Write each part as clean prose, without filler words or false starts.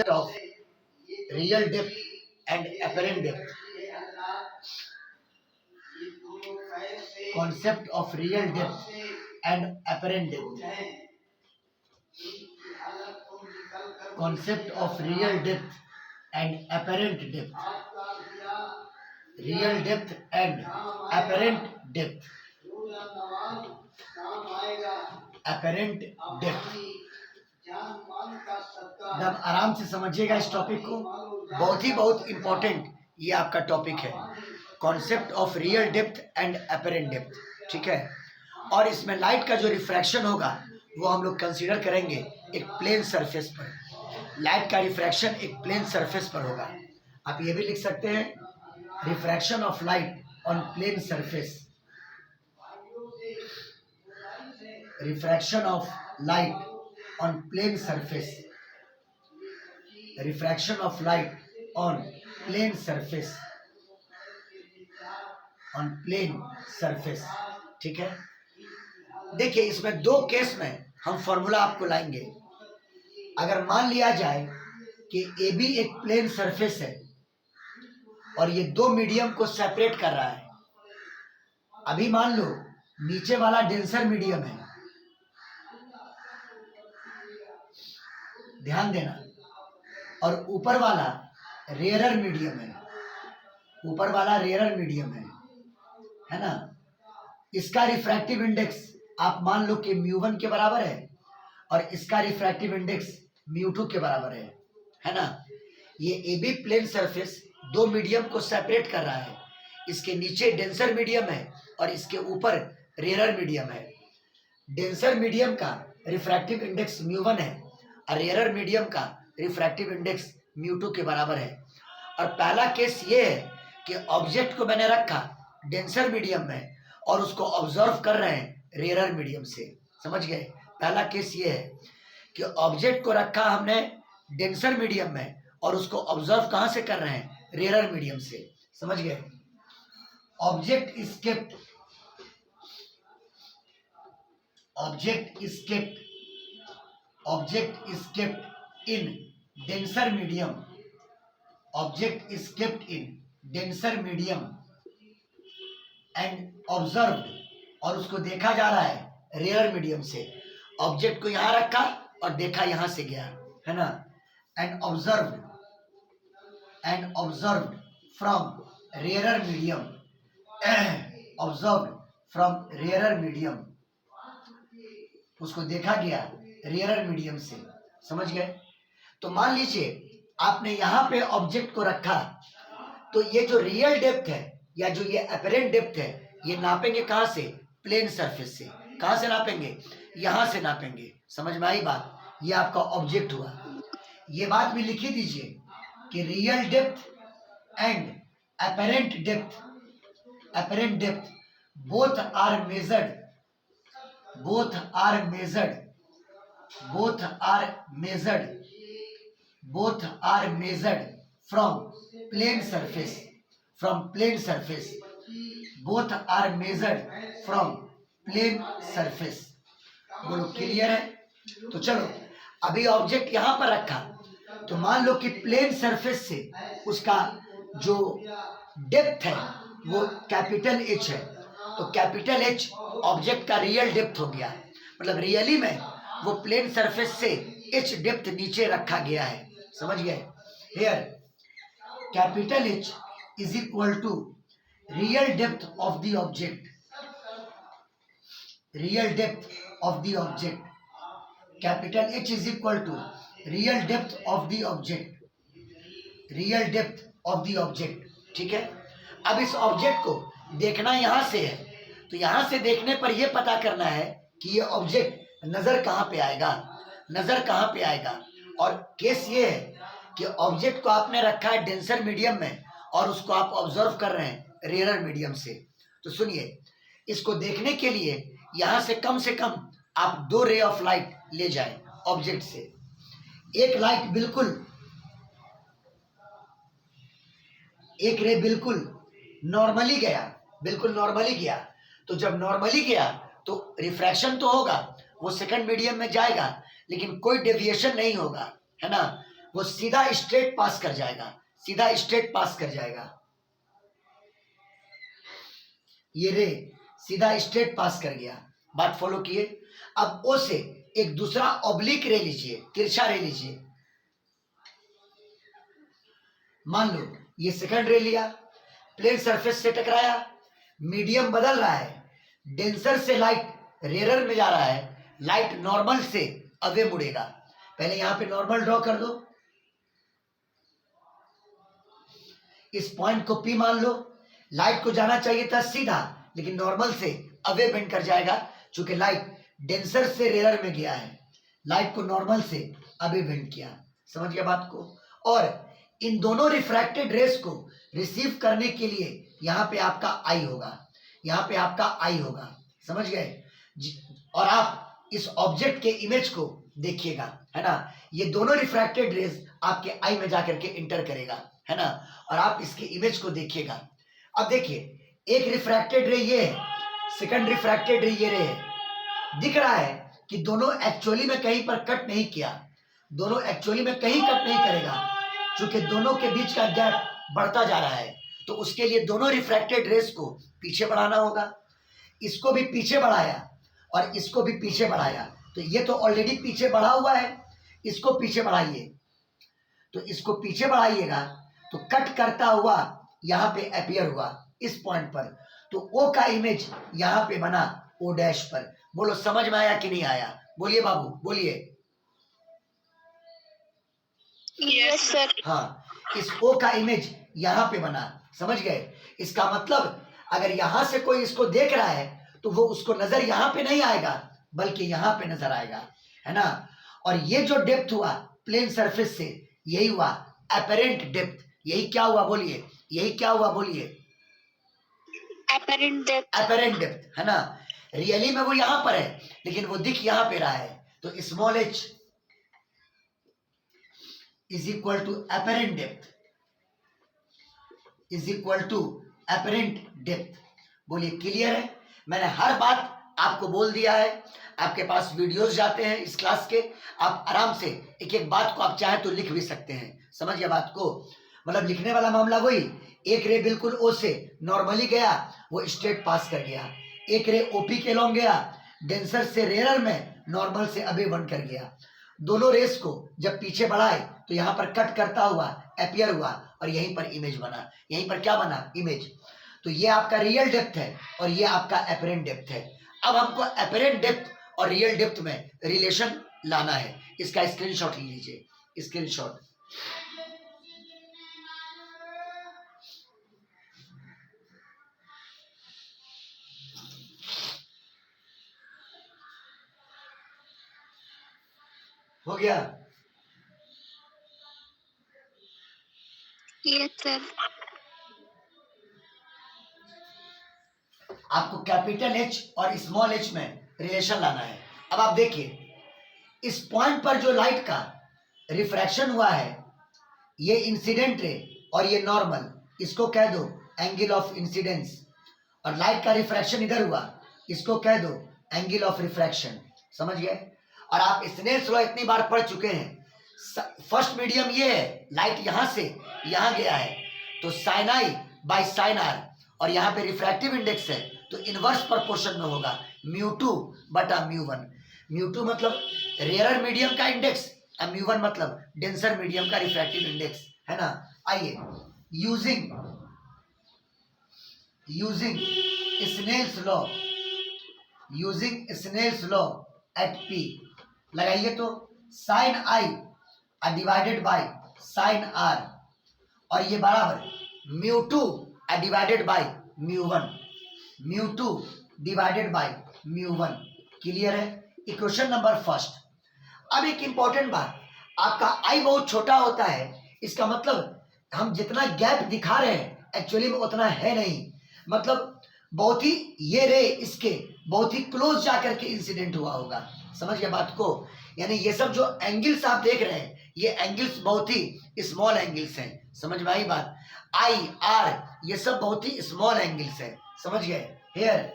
of real depth and apparent depth. Concept of real depth and apparent depth. Concept of real depth and apparent depth. Real depth and apparent depth. Apparent depth. अब आराम से समझिएगा इस topic को, बहुत important ये आपका topic है, concept of real depth and apparent depth, ठीक है। और इसमें लाइट का जो रिफ्रैक्शन होगा वो हम लोग कंसीडर करेंगे एक प्लेन सरफेस पर। लाइट का रिफ्रैक्शन एक प्लेन सरफेस पर होगा। आप ये भी लिख सकते हैं refraction of light on plane surface. Refraction of light on plane surface. Refraction of light on plane surface. On plane surface, ठीक है। देखिए इसमें दो केस में हम फॉर्मूला आपको लाएंगे। अगर मान लिया जाए कि ए बी एक प्लेन सरफेस है और ये दो मीडियम को सेपरेट कर रहा है। अभी मान लो नीचे वाला डेंसर मीडियम है, ध्यान देना, और ऊपर वाला रेयरर मीडियम है। ऊपर वाला रेयरर मीडियम है ना। इसका रिफ्रैक्टिव इंडेक्स आप मान लो कि μ1 के बराबर है और इसका रिफ्रैक्टिव इंडेक्स μ2 के बराबर है ना। ये ए बी प्लेन सरफेस दो मीडियम को सेपरेट कर रहा है। इसके नीचे डेंसर मीडियम है और इसके ऊपर रेयरर मीडियम है। डेंसर मीडियम का रिफ्रैक्टिव इंडेक्स μ1 है और रेयरर मीडियम का रिफ्रैक्टिव इंडेक्स μ2 के बराबर है। और पहला केस ये है कि ऑब्जेक्ट को मैंने रखा डेंसर मीडियम में और उसको ऑब्जर्व कर रहे हैं रेयरर मीडियम से, समझ गए। पहला केस ये है कि ऑब्जेक्ट को रखा हमने डेंसर मीडियम में और उसको ऑब्जर्व कहाँ से कर रहे हैं, रेयरर मीडियम से, समझ गए। Object is kept in denser medium. Object is kept in denser medium and observed, और उसको देखा जा रहा है रेयर मीडियम से। ऑब्जेक्ट को यहां रखा और देखा यहां से गया, है ना। and observed from rarer medium. observed from rarer medium, उसको देखा गया रेयरर मीडियम से, समझ गए। तो मान लीजिए आपने यहां पे ऑब्जेक्ट को रखा, तो ये जो रियल डेप्थ है या जो ये अपरेंट डेप्थ है ये नापेंगे कहां से, प्लेन सरफेस से। कहां से नापेंगे, यहां से नापेंगे, समझ में आई बात। ये आपका ऑब्जेक्ट हुआ। ये बात भी लिखी दीजिए कि real depth and apparent depth both are measured from plane surface. Both are measured from plane surface. बोलो क्लियर है। तो चलो अभी ऑब्जेक्ट यहां पर रखा, तो मान लो कि प्लेन सरफेस से उसका जो डेप्थ है वो कैपिटल एच है। तो कैपिटल एच ऑब्जेक्ट का रियल डेप्थ हो गया, मतलब रियली में वो प्लेन सरफेस से एच डेप्थ नीचे रखा गया है, समझ गए। Here capital H is equal to real depth of the object. Capital H is equal to real depth of the object, ठीक है। अब इस ऑब्जेक्ट को देखना यहां से है, तो यहां से देखने पर यह पता करना है कि ये ऑब्जेक्ट नजर कहां पे आएगा। और केस ये है कि ऑब्जेक्ट को आपने रखा है डेंसर मीडियम में और उसको आप ऑब्जर्व कर रहे हैं रेयरर मीडियम से। तो सुनिए, इसको देखने के लिए यहां से कम आप दो रे ऑफ लाइट ले जाएं ऑब्जेक्ट से। एक रे बिल्कुल नॉर्मली गया, तो जब नॉर्मली गया तो रिफ्रैक्शन तो होगा, वो सेकंड मीडियम में जाएगा लेकिन कोई डेविएशन नहीं होगा, है ना। वो सीधा स्ट्रेट पास कर जाएगा, सीधा स्ट्रेट पास कर जाएगा। ये रे सीधा स्ट्रेट पास कर गया। बात फॉलो किए। अब ओ से एक दूसरा ऑब्लिक रे लीजिए, तिरछा रे लीजिए। मान लो ये सेकंड रे लिया, प्लेन सरफेस से टकराया, मीडियम बदल रहा है, डेंसर से लाइट रेयरर में जा रहा है, लाइट नॉर्मल से अवे मुड़ेगा। पहले यहां पे नॉर्मल ड्रॉ कर दो, इस पॉइंट को P मान लो। लाइट को जाना चाहिए था सीधा, लेकिन नॉर्मल से अवे बेंड कर जाएगा, चूंकि लाइट डेंसर से रेयरर में गया है, लाइट को नॉर्मल से अवे बेंड किया। समझ गया बात को। और इन दोनों रिफ्रैक्टेड रेस को रिसीव करने के लिए यहाँ पे आपका आई होगा, यहाँ पे आपका आई होगा। समझ गए। और आप इस ऑब्जेक्ट के इमेज को देखिएगा, है ना, ये दोनों रिफ्रैक्टेड रेस आपके आई में जाकर के इंटर करेगा, है ना, और आप इसके इमेज को देखिएगा। अब देखिए, एक रिफ्रैक्टेड रे ये है, सेकंड रिफ्रैक्टेड रे ये रे है। दिख रहा है कि दोनों एक्चुअली में कहीं पर कट नहीं किया, दोनों एक्चुअली में कहीं कट नहीं करेगा, क्योंकि दोनों के बीच का गैप बढ़ता जा रहा है। तो उसके लिए दोनों रिफ्रैक्टेड रेस को पीछे बढ़ाना होगा। इसको भी पीछे बढ़ाया और इसको भी पीछे बढ़ाया, तो ये तो ऑलरेडी पीछे बढ़ा हुआ है, इसको पीछे बढ़ाइए। तो इसको पीछे बढ़ाइएगा तो कट करता हुआ यहाँ पे अपीयर हुआ इस पॉइंट पर, तो ओ का इमेज यहाँ पे बना ओ डैश पर। बोलो समझ में आया कि नहीं आया? बोलिए बाबू, बोलिए। Yes sir. हाँ, इस ओ का इमेज यहाँ पे बना। समझ गए। इसका मतलब अगर यहाँ से कोई इसको देख रहा है तो वो उसको नजर यहाँ पे नहीं आएगा, बल्कि यहाँ पे नजर आएगा, है ना। और ये जो डेप्थ हुआ प्लेन सरफेस से, यही हुआ एपरेंट डेप्थ। यही क्या हुआ बोलिए, यही क्या हुआ बोलिए? Apparent depth. एपरेंट डेप्थ, है ना। रियली में वो यहाँ पर है, लेकिन वो दिख यहाँ पे रहा है। तो small h is equal to apparent depth, is equal to apparent depth. बोलिए क्लियर है? मैंने हर बात आपको बोल दिया है। आपके पास वीडियोस जाते हैं इस क्लास के, आप आराम से एक एक बात को आप चाहे तो लिख भी सकते हैं। समझ गया बात को। मतलब लिखने वाला मामला वही, एक रे बिल्कुल ओ से नॉर्मली गया, वो स्ट्रेट पास कर गया। एक रे ओपी के लॉन्ग गया, डेंसर से रेयर में नॉर्मल से अबे वन कर गया। दोनों रेस को जब पीछे बढ़ाए तो यहाँ पर कट करता हुआ अपीयर हुआ और यहीं पर इमेज बना। यहीं पर क्या बना? इमेज। तो ये आपका रियल डेप्थ है और ये आपका एपरेंट डेप्थ है। अब हमको एपरेंट डेप्थ और रियल डेप्थ में रिलेशन लाना है। इसका स्क्रीनशॉट ले लीजिए, स्क्रीनशॉट। हो गया? Yes sir. आपको कैपिटल एच और स्मॉल एच में रिलेशन लाना है। अब आप देखिए, इस पॉइंट पर जो लाइट का रिफ्रैक्शन हुआ है, ये इंसिडेंट रे और ये नॉर्मल, इसको कह दो एंगल ऑफ इंसिडेंस। और लाइट का रिफ्रैक्शन इधर हुआ, इसको कह दो एंगल ऑफ रिफ्रैक्शन। समझ गए। और आप स्नेल्स लॉ इतनी बार पढ़ चुके हैं। फर्स्ट मीडियम ये है, लाइट यहां से यहां गया है, तो sine i by sine are, और यहाँ पे रिफ्रैक्टिव इंडेक्स है तो इनवर्स प्रोपोर्शन में होगा μ2 बटा μ1। μ2 मतलब रेयरर मीडियम का इंडेक्स और μ1 मतलब डेंसर मीडियम का रिफ्रैक्टिव इंडेक्स, है ना। आइए, using Snell's law, using Snell's law at P लगाइए तो sine I divided by sine are, और ये बराबर μ2 divided by μ1, μ2 divided by μ1। Clear है? Equation number first. अब एक इंपॉर्टेंट बात, आपका आई बहुत छोटा होता है, इसका मतलब हम जितना गैप दिखा रहे हैं एक्चुअली में उतना है नहीं। मतलब बहुत ही ये रे इसके बहुत ही क्लोज जाकर के इंसिडेंट हुआ होगा। समझ गए बात को। यानी ये सब जो एंगल्स आप देख रहे हैं, ये एंगल्स बहुत ही स्मॉल एंगल्स हैं। समझ में आई बात? आई आर ये सब बहुत ही स्मॉल एंगल्स हैं। समझ गए? Here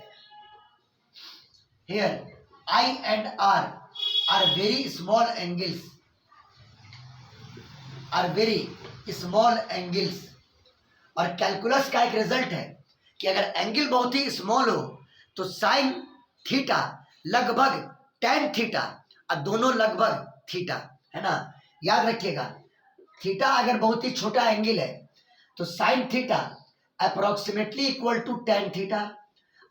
i and r very small angles, are very small angles. और कैलकुलस का एक रिजल्ट है कि अगर एंगल बहुत ही स्मॉल हो तो साइन थीटा लगभग टेन थीटा, और दोनों लगभग थीटा, है ना। याद रखिएगा, थीटा अगर बहुत ही छोटा एंगल है तो sine theta approximately equal to tan theta,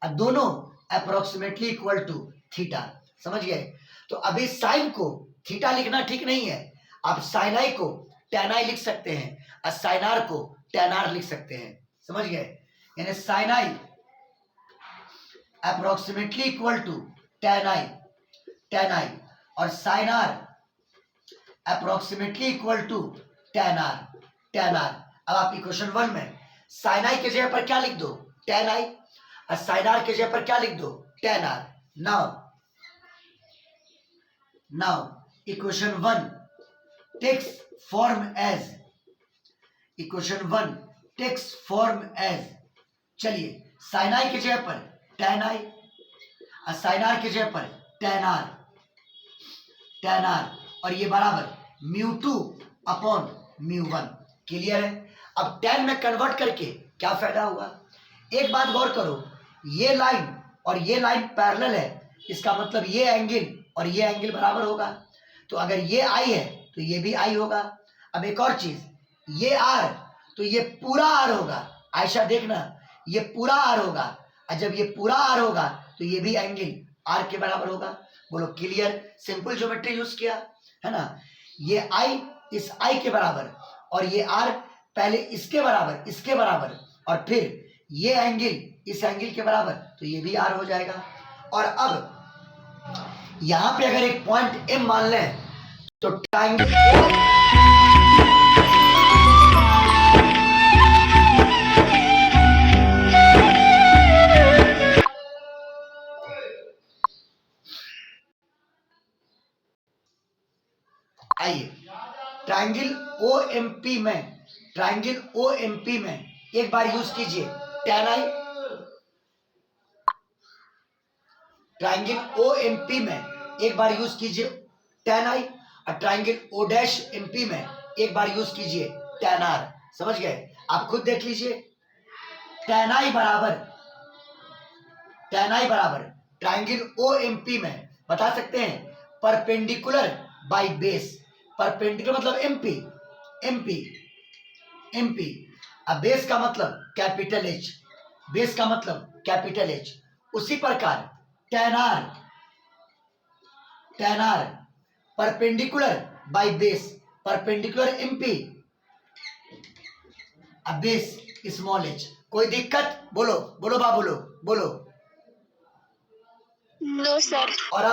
और दोनों अप्रोक्सीमेटली इक्वल टू थीटा। समझ गए। तो अभी साइन को थीटा लिखना ठीक नहीं है, आप साइन आई को टेन आई लिख सकते हैं और साइन आर को टेन आर लिख सकते हैं। समझ गए। यानी sine i approximately equal to tan i और sine r approximately equal to tan r. अब आप इक्वेशन 1 में साइन आई के जगह पर क्या लिख दो, टेन आई, और साइन आर के जगह पर क्या लिख दो, tan r. Now equation 1 takes form as, चलिए साइन आई के जगह पर टेन आई और साइन आर के जगह पर टेन आर, और ये बराबर म्यू 2 अपॉन म्यू 1। क्लियर है। अब टेन में कन्वर्ट करके क्या फायदा होगा, एक बात गौर करो, ये लाइन और ये लाइन पैरेलल है, इसका मतलब ये एंगल और ये एंगल बराबर होगा। तो अगर ये आई है तो ये भी आई होगा। अब एक और चीज, ये आर तो ये पूरा आर होगा। आयशा देखना, ये पूरा आर होगा, और जब ये पूरा आर होगा तो ये भी एंगल आर के बराबर होगा। बोलो क्लियर। सिंपल ज्योमेट्री यूज किया, है ना। ये आई इस आई के बराबर और ये आर पहले इसके बराबर और फिर ये एंगल इस एंगल के बराबर, तो ये भी आर हो जाएगा। और अब यहां पे अगर एक पॉइंट एम मान लें तो ट्रायंगल आइए ट्रायंगल ओएमपी में एक बार यूज कीजिए टेन आई। ट्रायंगल ओएमपी में एक बार यूज कीजिए टेन आई, और ट्रायंगल ओ डैश एमपी में एक बार यूज कीजिए टेन आर। समझ गए। आप खुद देख लीजिए, टेन आई बराबर ट्रायंगल ओएमपी में बता सकते हैं परपेंडिकुलर बाय बेस। परपेंडिकुलर मतलब एमपी, अब बेस का मतलब कैपिटल एच, उसी प्रकार tan r perpendicular by base, perpendicular MP, अब बेस स्मॉल एच। कोई दिक्कत? बोलो बाबू लोग बोलो। No sir. और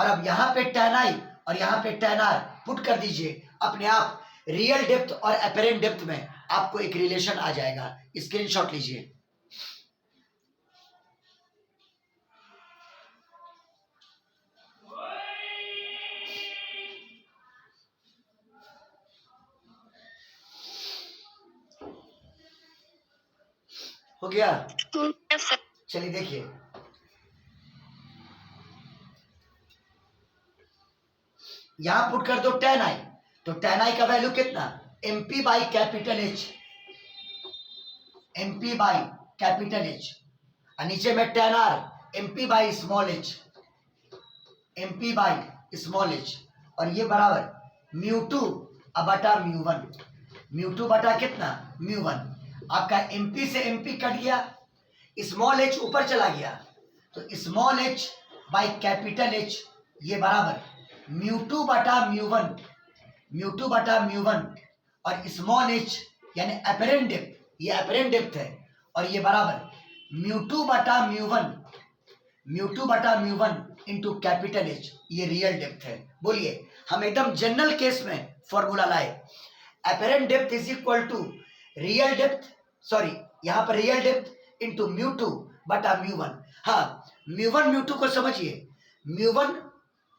अब यहाँ पे टेन आई और यहाँ पे टेन आर पुट कर दीजिए, अपने आप रियल डेप्थ और अपेरेंट डेप्थ में आपको एक रिलेशन आ जाएगा। स्क्रीनशॉट लीजिए। हो गया? चलिए देखिए, यहां पुट कर दो टेन आई, तो टेन आई का वैल्यू कितना, एमपी बाई कैपिटल एच, और नीचे में tan r MP by small h, और ये बराबर म्यू 2 बटा म्यू 1। म्यू 2 बटा कितना, म्यू 1। आपका एमपी से एमपी कट गया, स्मॉल एच ऊपर चला गया, तो small h by capital H ये बराबर म्यू 2 बटा म्यू 1, और स्मॉल एच यानी अपेरेंट डेप्थ, ये अपेरेंट डेप्थ है, और ये बराबर म्यू 2 बटा म्यू 1 इंटू कैपिटल एच, ये रियल डेप्थ है। बोलिए, हम एकदम जनरल केस में फॉर्मूला लाए, apparent depth is equal to real depth, sorry यहाँ पर रियल डेप्थ इंटू म्यू 2 बटा म्यू 1। हाँ, म्यू 1 म्यू 2 को समझिए, म्यू 1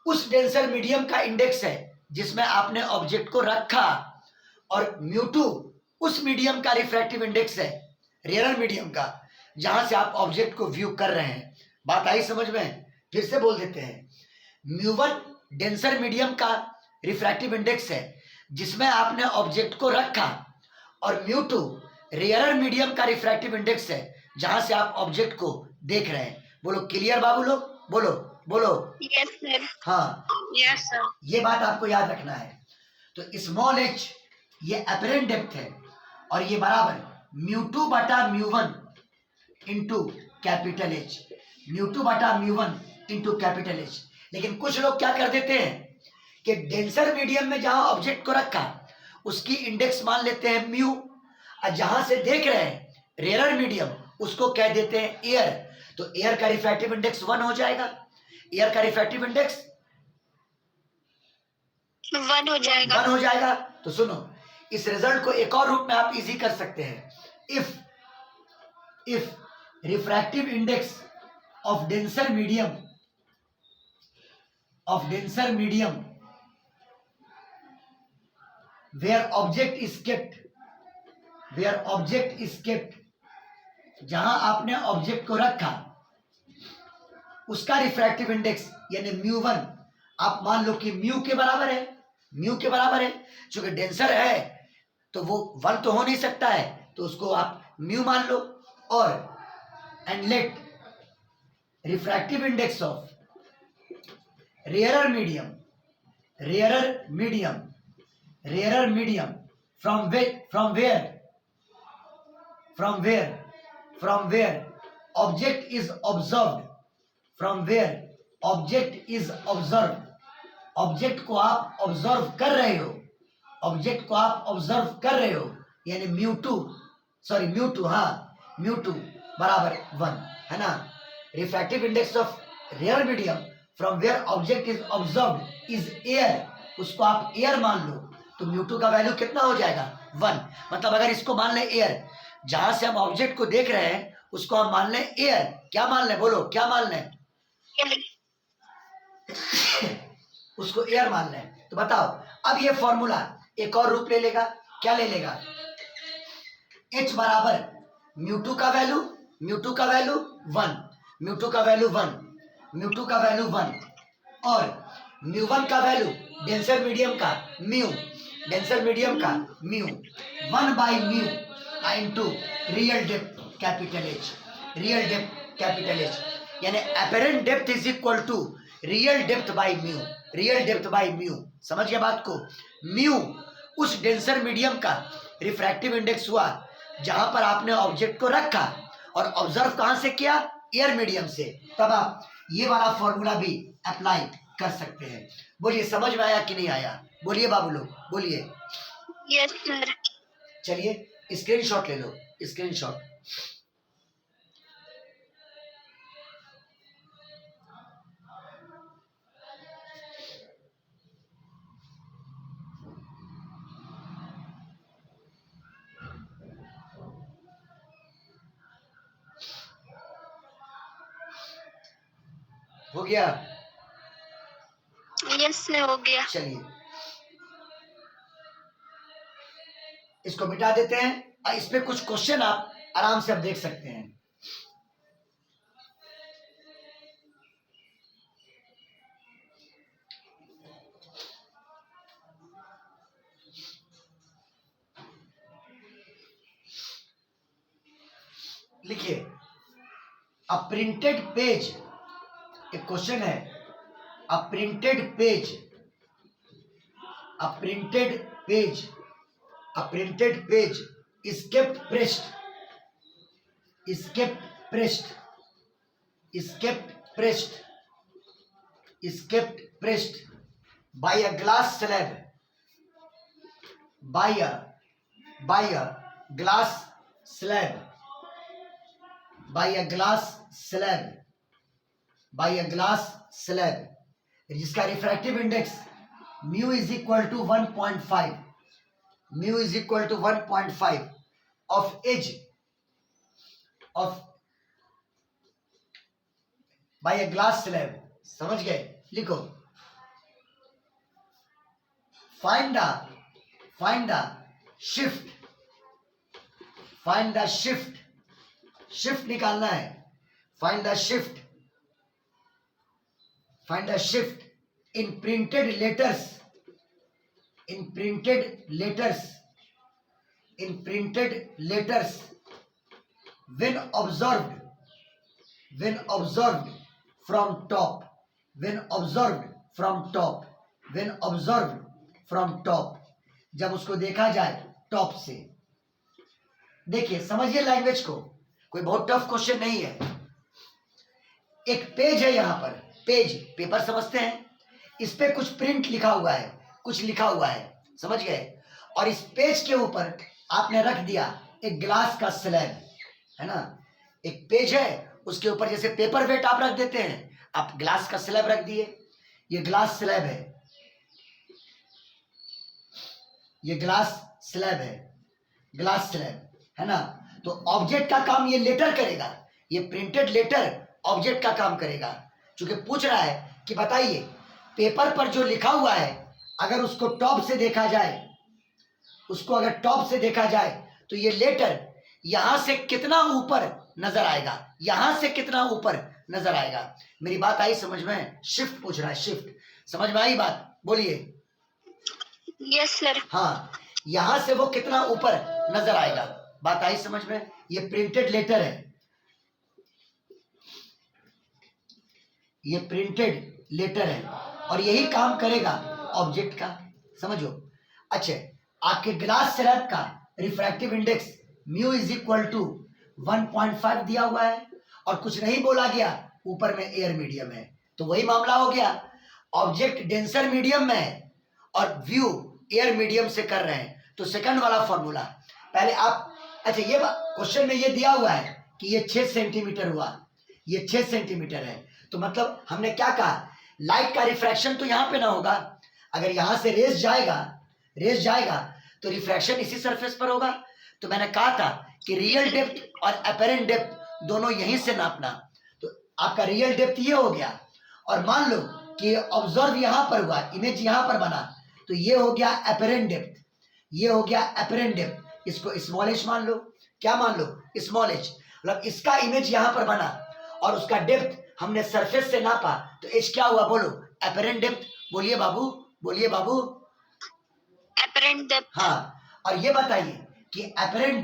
उस डेंसर मीडियम का इंडेक्स है जिसमें आपने ऑब्जेक्ट को रखा, और म्यू 2 उस मीडियम का रिफ्रैक्टिव इंडेक्स है, रेयर मीडियम का, जहां से आप ऑब्जेक्ट को व्यू कर रहे हैं। बात आई समझ में? फिर से बोल देते हैं, म्यू 1 डेंसर मीडियम का रिफ्रैक्टिव इंडेक्स है, जिसमें आपने ऑब्जेक्ट को रखा, और म्यू2 रेयरर मीडियम का रिफ्रैक्टिव इंडेक्स है जहां से आप ऑब्जेक्ट को देख रहे हैं। बोलो क्लियर बाबू लोग, बोलो बोलो। Yes sir. हाँ, यस सर। ये बात आपको याद रखना है। तो स्मॉल h ये अपरेंट डेप्थ है, और ये बराबर म्यू2 बटा म्यू1 इंटू कैपिटल H, म्यू2 बटा म्यू1 इंटू कैपिटल H। लेकिन कुछ लोग क्या कर देते हैं कि डेंसर मीडियम में जहां ऑब्जेक्ट को रखा उसकी इंडेक्स मान लेते हैं म्यू, और जहां से देख रहे हैं रेयरर मीडियम उसको कह देते हैं एयर। तो एयर का रिफ्रैक्टिव इंडेक्स 1 हो जाएगा। एयर का रिफ्रैक्टिव इंडेक्स 1 हो जाएगा। 1 हो जाएगा। तो सुनो, इस रिजल्ट को एक और रूप में आप इजी कर सकते हैं। If refractive index of denser medium where object is kept, जहां आपने ऑब्जेक्ट को रखा उसका रिफ्रैक्टिव इंडेक्स यानी म्यू1 आप मान लो कि म्यू के बराबर है। चूंकि डेंसर है तो वो 1 तो हो नहीं सकता है, तो उसको आप म्यू मान लो। और and let refractive index of rarer medium from where object is observed, object को आप ऑब्जर्व कर रहे हो, यानी म्यू2 बराबर 1 है ना। Refractive index of rare medium from where object is observed is air, उसको आप एयर मान लो, तो म्यू2 का वैल्यू कितना हो जाएगा 1। मतलब अगर इसको मान लें एयर, जहां से हम ऑब्जेक्ट को देख रहे हैं उसको हम मान लें एयर। क्या मान लें, बोलो क्या मान लें? उसको एयर मान लें। तो बताओ, अब ये फॉर्मूला एक और रूप ले लेगा। क्या ले लेगा? h बराबर म्यू2 का वैल्यू 1, म्यू2 का वैल्यू 1 और म्यू1 का वैल्यू डेंसर मीडियम का mu 1 by mu into real depth capital H, यानी apparent depth is equal to real depth by mu. समझ गया बात को? म्यू उस डेंसर मीडियम का रिफ्रैक्टिव इंडेक्स हुआ जहां पर आपने ऑब्जेक्ट को रखा और ऑब्जर्व कहां से किया? एयर मीडियम से। तब आप ये वाला फॉर्मूला भी अप्लाई कर सकते हैं। बोलिए समझ में आया कि नहीं आया? बोलिए बाबू लोग, बोलिए। Yes sir. चलिए स्क्रीनशॉट ले लो, स्क्रीनशॉट। हो गया? यस सर, हो गया। चलिए इसको मिटा देते हैं, और इस पे कुछ क्वेश्चन आप आराम से अब देख सकते हैं। लिखिए, अ प्रिंटेड पेज, एक क्वेश्चन है। अ printed page is kept pressed by a glass slab, by a glass slab, जिसका refractive index mu is equal to 1.5 of as of by a glass slab. समझ गए? लिखो, फाइंड द शिफ्ट निकालना है। Find the shift in printed letters in printed letters when observed from top, जब उसको देखा जाए टॉप से। देखिए समझिए लैंग्वेज को, कोई बहुत टफ क्वेश्चन नहीं है। एक पेज है, यहां पर पेज, पेपर समझते हैं, इस पे कुछ प्रिंट लिखा हुआ है, कुछ लिखा हुआ है, समझ गए। और इस पेज के ऊपर आपने रख दिया एक ग्लास का स्लैब, है ना। एक पेज है, उसके ऊपर जैसे पेपर वेट आप रख देते हैं, आप ग्लास का स्लैब रख दिए। ये ग्लास स्लैब है, ये ग्लास स्लैब है ना। तो ऑब्जेक्ट का काम ये लेटर करेगा, ये प्रिंटेड लेटर ऑब्जेक्ट का काम करेगा। चूंकि पूछ रहा है कि बताइए पेपर पर जो लिखा हुआ है, अगर उसको टॉप से देखा जाए, तो ये लेटर यहां से कितना ऊपर नजर आएगा, मेरी बात आई समझ में? शिफ्ट पूछ रहा है, शिफ्ट, समझ में आई बात? बोलिए। Yes sir. हाँ, यहां से वो कितना ऊपर नजर आएगा, बात आई समझ में? ये प्रिंटेड लेटर है, और यही काम करेगा ऑब्जेक्ट का, समझो। अच्छा, आपके ग्लास स्लैब का refractive index mu is equal to 1.5 दिया हुआ है, और कुछ नहीं बोला गया, ऊपर में एयर मीडियम है, तो वही मामला हो गया। ऑब्जेक्ट डेंसर मीडियम में है और व्यू एयर मीडियम से कर रहे हैं, तो सेकंड वाला फॉर्मूला पहले आप। अच्छा, ये क्वेश्चन में ये दिया हुआ है कि ये 6 सेंटीमीटर हुआ, ये 6 सेंटीमीटर है, तो मतलब हमने क्या कहा, लाइट का रिफ्रैक्शन तो यहाँ पे ना होगा। अगर यहाँ से रेज जाएगा तो रिफ्रैक्शन इसी सरफेस पर होगा। तो मैंने कहा था कि रियल डेप्थ और अपेरेंट डेप्थ दोनों यहीं से नापना। तो आपका रियल डेप्थ ये हो गया, और मान लो कि ऑब्जर्व यहाँ पर हुआ, इमेज यहाँ पर बना, तो ये हो गया अपेरेंट डेप्थ, इसको स्मॉल एच मान लो। क्या मान लो? Small H. मतलब इसका इमेज यहाँ पर बना और उसका डेप्थ हमने सरफेस से नापा, तो एच क्या हुआ बोलो? Apparent depth. बोलिए बाबू। Apparent depth. हाँ, और ये बताइए कि अपेरेंट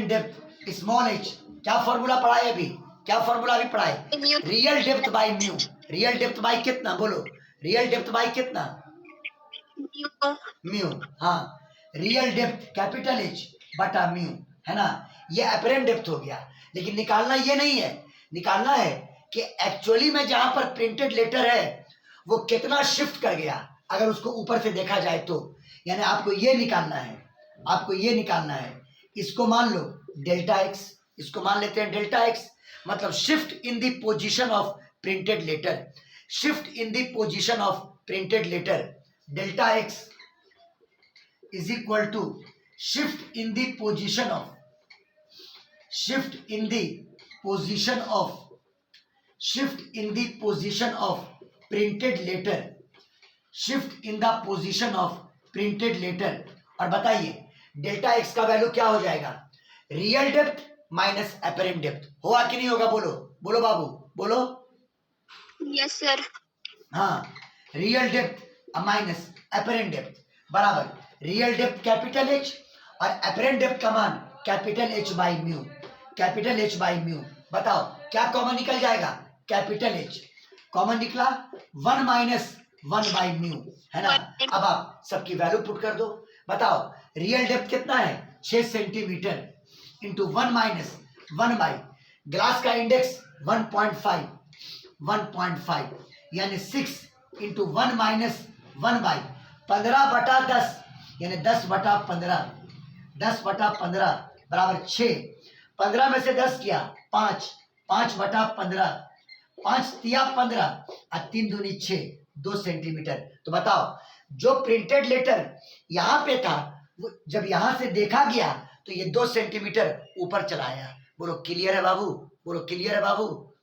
डेप्थ स्मॉल एच, क्या फॉर्मूला पढ़ाए अभी? Real depth by mu. Real depth by कितना बोलो? रियल डेप्थ बाय कितना? म्यू। हाँ, रियल डेप्थ कैपिटल एच बटा म्यू, है ना। ये अपेरेंट डेप्थ हो गया। लेकिन निकालना ये नहीं है, निकालना है कि एक्चुअली में जहां पर प्रिंटेड लेटर है वो कितना शिफ्ट कर गया, अगर उसको ऊपर से देखा जाए तो। यानी आपको ये निकालना है, इसको मान लो डेल्टा एक्स, इसको मान लेते हैं डेल्टा एक्स, मतलब shift in the position of printed letter, delta x is equal to shift in the position of printed letter, और बताइए डेल्टा एक्स का वैल्यू क्या हो जाएगा? Real depth minus apparent depth, होगा कि नहीं होगा? बोलो बाबू, बोलो। Yes sir. हाँ, real depth minus apparent depth बराबर रियल डेप्थ कैपिटल एच और अपेरेंट डेप्थ का मान कैपिटल एच बाई म्यू। बताओ क्या कॉमन निकल जाएगा? कैपिटल एच कॉमन निकला, 1 माइनस 1 बाई म्यू, है ना। अब आप सबकी वैल्यू पुट कर दो। बताओ रियल डेप्थ कितना है? 6 centimetre into 1 minus 1 by glass का इंडेक्स 1.5 यानी 6 इंटू 1 माइनस 1 बाई 15/10 यानी 10/15 बराबर 6। 15 में से 10 किया 5/15, 5 तिया 15 और 3 दूनी 6, 2 सेंटीमीटर। तो बताओ जो प्रिंटेड लेटर यहाँ पे था, वो जब यहाँ से देखा गया तो ये 2 सेंटीमीटर ऊपर चला आया। बोलो क्लियर है बाबू?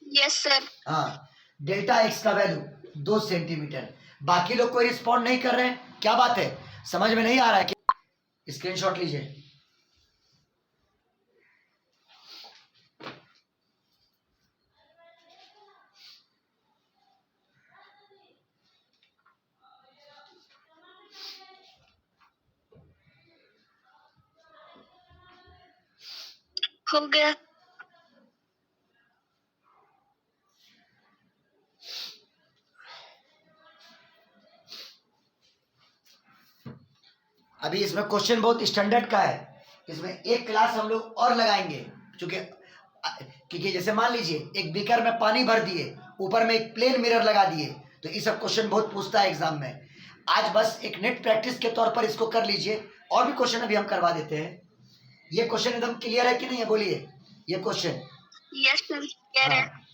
Yes sir. हाँ, डेल्टा एक्स का वैल्यू 2 सेंटीमीटर। बाकी लोग कोई रिस्पॉन्ड नहीं कर रहे हैं, क्या बात है? समझ में नहीं आ रहा है? स्क्रीनशॉट लीजिए। हो गया। अभी इसमें क्वेश्चन बहुत स्टैंडर्ड का है, इसमें एक क्लास हम लोग और लगाएंगे, क्योंकि जैसे मान लीजिए एक बीकर में पानी भर दिए, ऊपर में एक प्लेन मिरर लगा दिए, तो ये सब क्वेश्चन बहुत पूछता है एग्जाम में। आज बस एक नेट प्रैक्टिस के तौर पर इसको कर लीजिए, और भी क्वेश्चन अभी हम करवा देते हैं। ये क्वेश्चन एकदम क्लियर है कि नहीं है, बोलिए ये क्वेश्चन। यस सर, क्लियर है।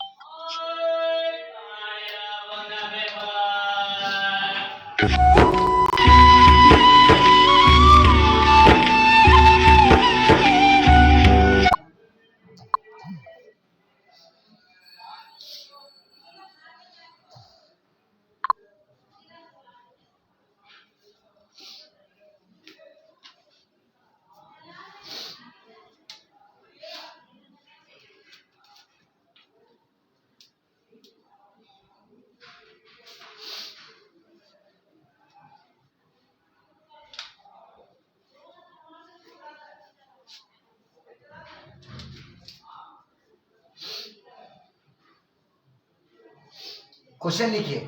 क्वेश्चन लिखिए,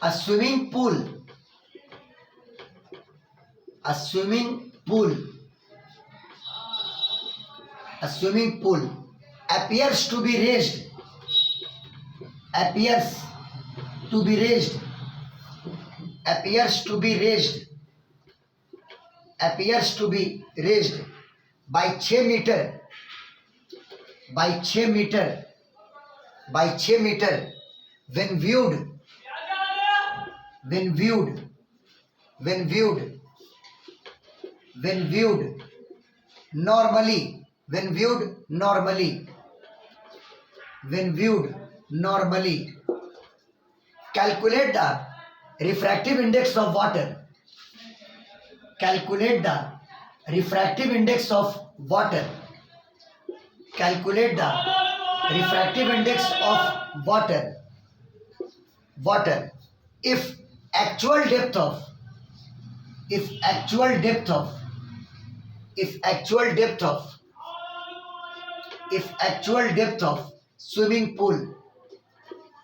a swimming pool, a swimming pool, a swimming pool appears to be raised, appears to be raised, appears to be raised, appears to be raised by 6 metre, by 6 metre, by 6 metre when viewed, when viewed, when viewed, when viewed normally, when viewed normally, when viewed normally, calculate the refractive index of water, calculate the refractive index of water, calculate the refractive index of water, water if actual depth of, if actual depth of, if actual depth of, if actual depth of swimming pool,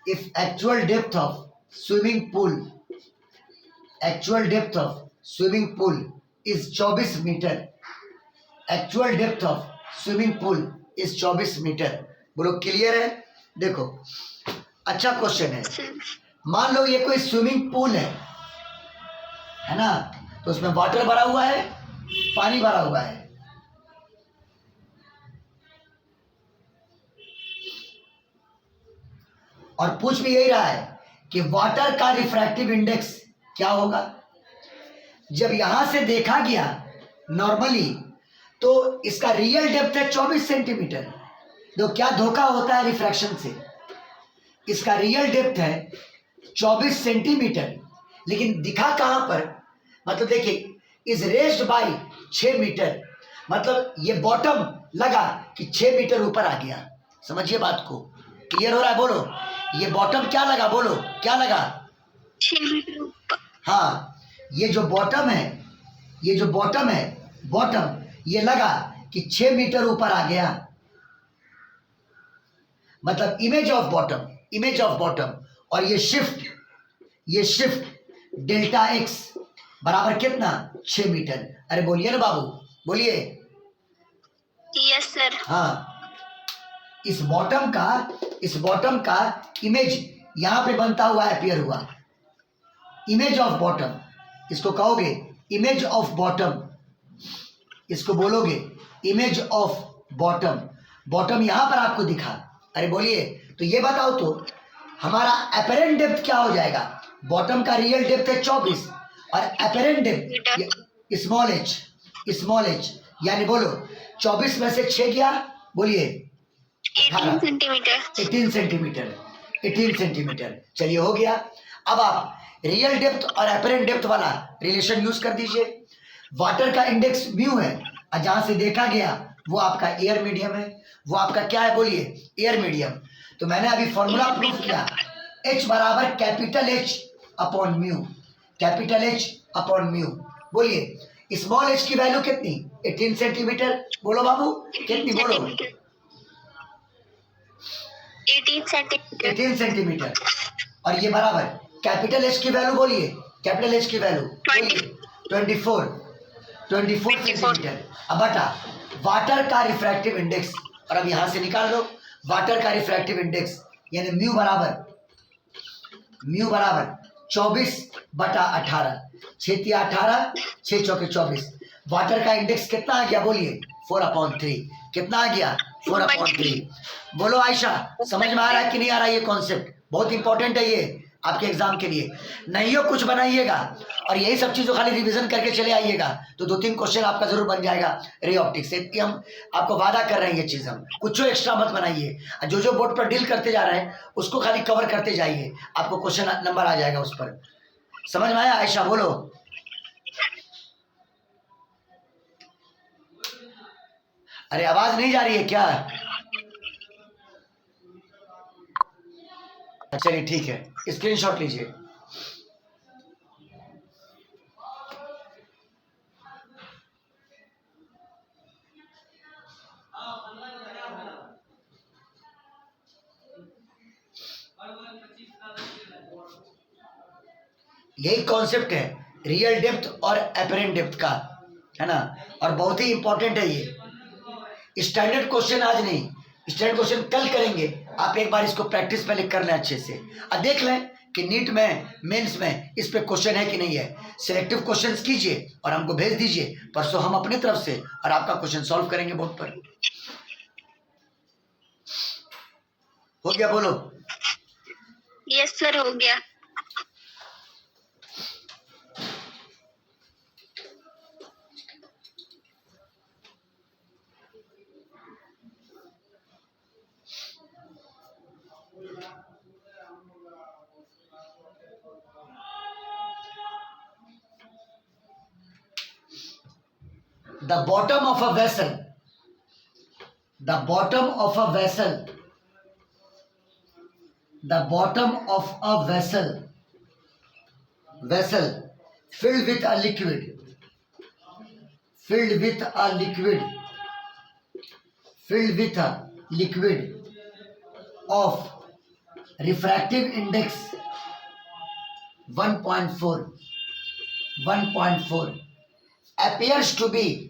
if actual depth of swimming pool, actual depth of swimming pool is 24 metre, actual depth of swimming pool is 24 metre. बोलो clear है। देखो अच्छा question है, मान लो ये कोई swimming pool है ना, तो उसमें वाटर भरा हुआ है, पानी भरा हुआ है, और पूछ भी यही रहा है कि वाटर का रिफ्रैक्टिव इंडेक्स क्या होगा। जब यहां से देखा गया नॉर्मली, तो इसका रियल डेप्थ है 24 सेंटीमीटर। तो क्या धोखा होता है रिफ्रैक्शन से, इसका रियल डेप्थ है 24 सेंटीमीटर, लेकिन दिखा कहां पर, मतलब देखिए इज रेज्ड बाय 6 मीटर, मतलब ये बॉटम लगा कि 6 मीटर ऊपर आ गया। समझिए बात को, क्लियर हो रहा है? बोलो ये बॉटम क्या लगा, बोलो क्या लगा? 6 मीटर ऊपर। हाँ, ये जो बॉटम है, ये जो बॉटम है, बॉटम ये लगा कि 6 मीटर ऊपर आ गया, मतलब image of bottom, image of bottom. और ये शिफ्ट डेल्टा एक्स बराबर कितना? 6 मीटर। अरे बोलिए ना बाबू, बोलिए। Yes sir. हाँ, इस बॉटम का इमेज यहां पे बनता हुआ अपीयर हुआ, इमेज ऑफ बॉटम, इसको कहोगे इमेज ऑफ बॉटम, इसको बोलोगे इमेज ऑफ बॉटम। बॉटम यहां पर आपको दिखा। अरे बोलिए, तो ये बताओ तो हमारा अपरेंट डेप्थ क्या हो जाएगा? बॉटम का रियल डेप्थ है 24 और अपरेंट डेप्थ स्मॉल एच, यानी बोलो 24 में से 6 गया, बोलिए 18 सेंटीमीटर। 18 सेंटीमीटर। चलिए हो गया। अब आप रियल डेप्थ और अपरेंट डेप्थ वाला रिलेशन यूज कर दीजिए। वाटर का इंडेक्स म्यू है, और जहां से देखा गया वो आपका एयर मीडियम है, वो आपका क्या है, बोलिए एयर मीडियम। तो मैंने अभी फॉर्मूला प्रूफ किया, H बराबर capital H upon mu, capital H upon mu. बोलिए स्मॉल एच की वैल्यू कितनी? 18 सेंटीमीटर। बोलो बाबू कितनी? बोलो 18 सेंटीमीटर। 18 सेंटीमीटर। और ये बराबर कैपिटल एच की वैल्यू बोलिए, कैपिटल एच की वैल्यू 24 सेंटीमीटर। अब बटा वाटर का रिफ्रैक्टिव इंडेक्स, और अब यहां से निकाल लो वाटर का रिफ्रैक्टिव इंडेक्स, यानी म्यू बराबर 24/18। 6 18, 6 चौके 24। वाटर का इंडेक्स कितना आ गया? बोलिए 4/3। कितना आ गया? 4/3। बोलो आयशा, समझ में आ रहा है कि नहीं आ रहा? ये कॉन्सेप्ट बहुत इंपॉर्टेंट है ये आपके एग्जाम के लिए। नहीं हो कुछ बनाइएगा और यही सब चीज़ों खाली रिवीजन करके चले आइएगा तो 2-3 क्वेश्चन आपका जरूर बन जाएगा रे ऑप्टिक्स से। हम आपको वादा कर रहे हैं ये चीज़, हम कुछ एक्स्ट्रा मत बनाइए। जो जो बोर्ड पर डील करते जा रहे हैं उसको खाली कवर करते जाइए, आपको क्वेश्चन नंबर आ जाएगा उस पर। समझ में आया आयशा? बोलो। अरे आवाज नहीं जा रही है क्या? चलिए ठीक है, स्क्रीनशॉट लीजिए। यही कॉन्सेप्ट है रियल डेप्थ और एपरेंट डेप्थ का, है ना? और बहुत ही इंपॉर्टेंट है ये। स्टैंडर्ड क्वेश्चन आज नहीं, स्टैंडर्ड क्वेश्चन कल करेंगे। आप एक बार इसको प्रैक्टिस पहले कर लें अच्छे से और देख लें कि नीट में, मेंस में इस पे क्वेश्चन है कि नहीं है। सिलेक्टिव क्वेश्चंस कीजिए और हमको भेज दीजिए, परसों हम अपनी तरफ से और आपका क्वेश्चन सॉल्व करेंगे बोर्ड पर। हो गया? बोलो। यस सर, हो गया। The bottom of a vessel, the bottom of a vessel, the bottom of a vessel filled with a liquid, filled with a liquid, filled with a liquid of refractive index 1.4 appears to be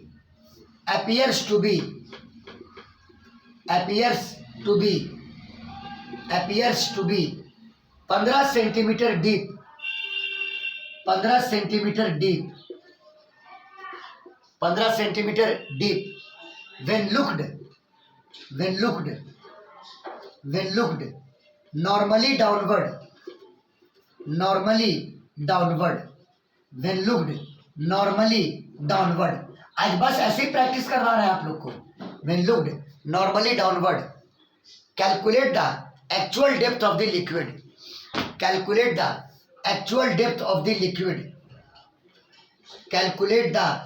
15 centimetre deep, 15 centimetre deep, 15 centimetre deep when looked normally downward, when looked normally downward। आज बस ऐसे ही practice करवा रहे हैं आप लोग को। when looked normally downward, calculate the actual depth of the liquid, calculate the actual depth of the liquid, calculate the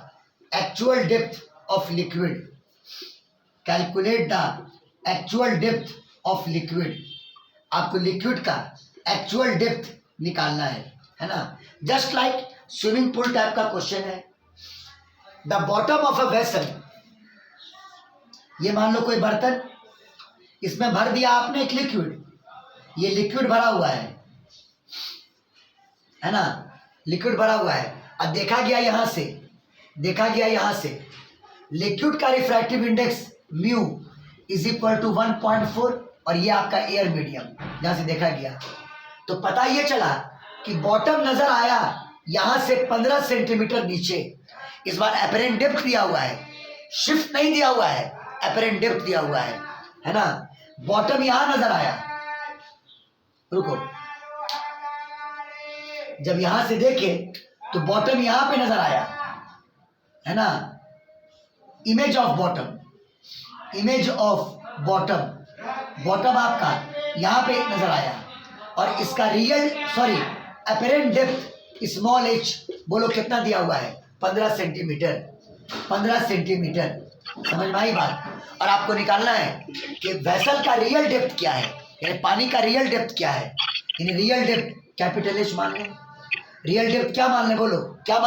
actual depth of liquid, calculate the actual depth of liquid। आपको liquid का actual depth निकालना है ना? Just like swimming pool type का question है। The bottom of a vessel, ये मान लो कोई बर्तन, इसमें भर दिया आपने एक लिक्विड, ये लिक्विड भरा हुआ है ना? लिक्विड भरा हुआ है। अब देखा गया यहां से लिक्विड का refractive index mu is equal to 1.4 और ये आपका एयर मीडियम जहां से देखा गया। तो पता ये चला कि बॉटम नजर आया यहां से 15 सेंटीमीटर नीचे। इस बार एपरेंट डेप्थ दिया हुआ है, शिफ्ट नहीं दिया हुआ है, एपरेंट डेप्थ दिया हुआ है ना? बॉटम यहां नजर आया, रुको, जब यहां से देखे तो बॉटम यहां पे नजर आया, है ना? इमेज ऑफ बॉटम, बॉटम आपका यहां पे नजर आया और इसका एपरेंट डेप्थ स्मॉल एच, बोलो कितना दिया हुआ है? 15 सेंटीमीटर। समझ में आई बात? और आपको निकालना है कि वेसल का रियल डेप्थ क्या है, यानी पानी का रियल डेप्थ क्या है। यानी रियल डेप्थ कैपिटल एच मान लें। रियल डेप्थ क्या मान लें? बोलो क्या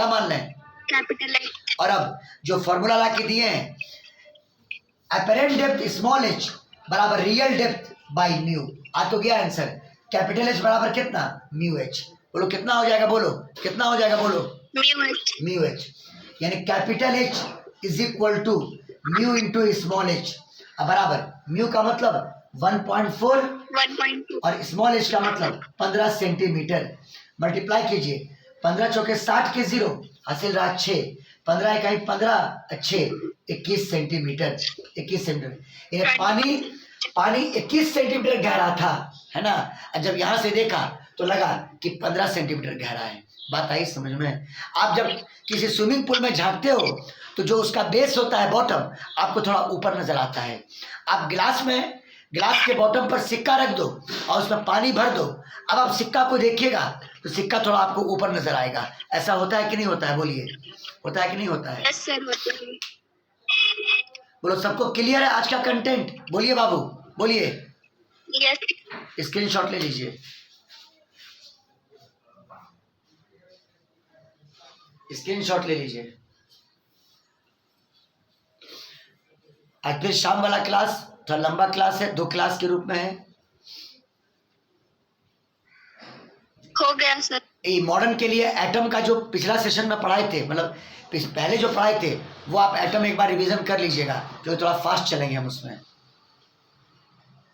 मान लें? Capital h. और अब जो फॉर्मूला ला के दिए हैं, अपेरेंट डेप्थ स्मॉल एच बराबर रियल डेप्थ बाई म्यू। आ तो गया आंसर। कैपिटल एच बराबर कितना? Mu h. बोलो कितना हो जाएगा, बोलो कितना हो जाएगा, बोलो म्यू एच। Mu h. यानी capital H is equal to mu into small h. अब बराबर म्यू का मतलब 1.4 1.2 और स्मॉल एच का मतलब 15 सेंटीमीटर। मल्टीप्लाई कीजिए, 15 चौके 60 के 0 हासिल रहा 6, 15 इकाई 15 6 21 सेंटीमीटर। 21 सेंटीमीटर ये पानी 21 सेंटीमीटर गहरा था, है ना। और जब यहाँ से देखा तो लगा कि 15 सेंटीमीटर गहरा है। बात आई समझ में? आप जब किसी स्विमिंग पूल में झांकते हो तो जो उसका बेस होता है बॉटम, आपको थोड़ा ऊपर नजर आता है। आप गिलास के बॉटम पर सिक्का रख दो और उसमें पानी भर दो। अब आप सिक्का को देखिएगा तो सिक्का थोड़ा आपको ऊपर नजर आएगा। ऐसा होता है कि नहीं होता है? बोलिए, होता है कि नहीं होता है? यस सर होता है। बोलो सबको क्लियर है आज का कंटेंट? बोलिए बाबू, बोलिए। यस। स्क्रीनशॉट ले लीजिए, स्क्रीनशॉट ले लीजिए। आज फिर शाम वाला क्लास थोड़ा लंबा क्लास है, 2 क्लास के रूप में है। हो गया सर। ये मॉडर्न के लिए एटम का जो पिछला सेशन में पढ़ाए थे, मतलब पहले जो पढ़ाए थे वो आप एटम एक बार रिवीजन कर लीजिएगा, जो थोड़ा फास्ट चलेंगे हम उसमें।